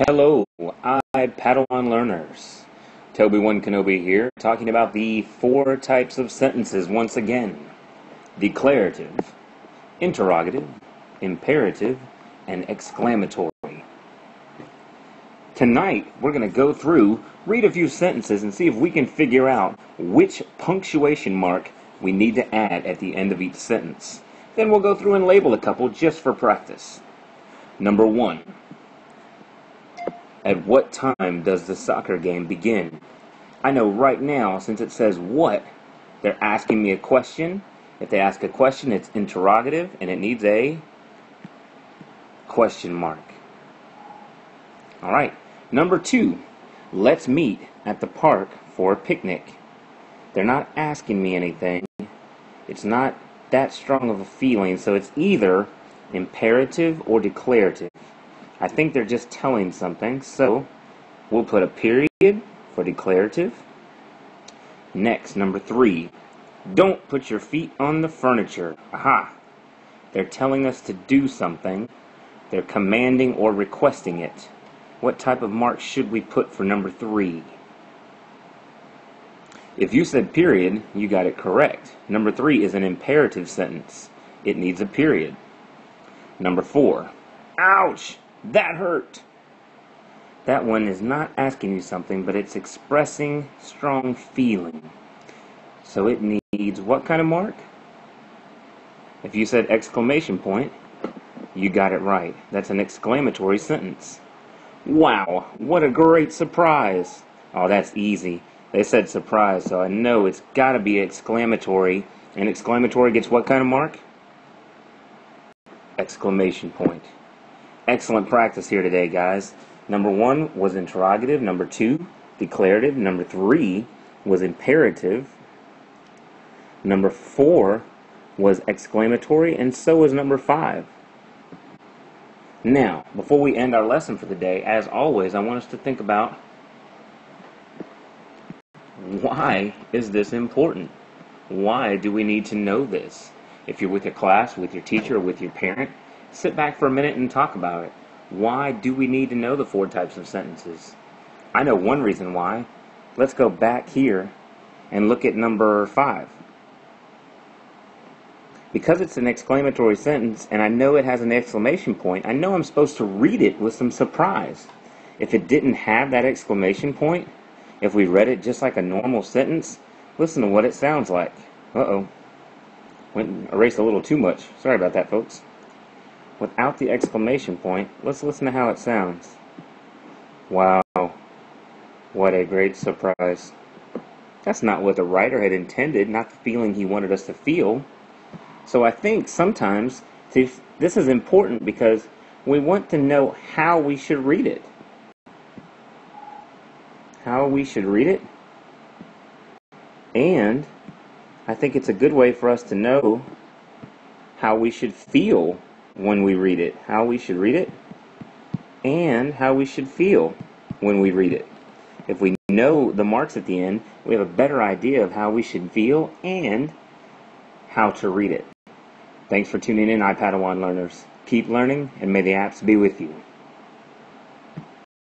Hello, Padawan learners. Toby1 Kenobi here, talking about the 4 types of sentences once again. Declarative, interrogative, imperative, and exclamatory. Tonight, we're going to go through, read a few sentences, and see if we can figure out which punctuation mark we need to add at the end of each sentence. Then we'll go through and label a couple just for practice. Number 1. At what time does the soccer game begin? I know right now, since it says what, they're asking me a question. If they ask a question, it's interrogative, and it needs a question mark. Alright, number 2. Let's meet at the park for a picnic. They're not asking me anything. It's not that strong of a feeling, so it's either imperative or declarative. I think they're just telling something, so we'll put a period for declarative. Next, number 3. Don't put your feet on the furniture. Aha! They're telling us to do something. They're commanding or requesting it. What type of mark should we put for number 3? If you said period, you got it correct. Number 3 is an imperative sentence. It needs a period. Number 4. Ouch! That hurt! That one is not asking you something, but it's expressing strong feeling. So it needs what kind of mark? If you said exclamation point, you got it right. That's an exclamatory sentence. Wow, what a great surprise! Oh, that's easy. They said surprise, so I know it's got to be exclamatory. And exclamatory gets what kind of mark? Exclamation point. Excellent practice here today, guys. Number 1 was interrogative. Number 2, declarative. Number 3 was imperative. Number 4 was exclamatory, and so was number 5. Now, before we end our lesson for the day, as always, I want us to think about why is this important? Why do we need to know this? If you're with your class, with your teacher, or with your parent, sit back for a minute and talk about it. Why do we need to know the 4 types of sentences? I know one reason why. Let's go back here and look at number 5. Because it's an exclamatory sentence and I know it has an exclamation point, I know I'm supposed to read it with some surprise. If it didn't have that exclamation point, if we read it just like a normal sentence, listen to what it sounds like. Uh-oh. Erased a little too much. Sorry about that, folks. Without the exclamation point, let's listen to how it sounds. Wow, what a great surprise. That's not what the writer had intended, not the feeling he wanted us to feel. So I think sometimes this is important because we want to know how we should read it. How we should read it. And I think it's a good way for us to know how we should feel when we read it. How we should read it and how we should feel when we read it. If we know the marks at the end, we have a better idea of how we should feel and how to read it. Thanks for tuning in, Padawan learners. Keep learning, and may the apps be with you.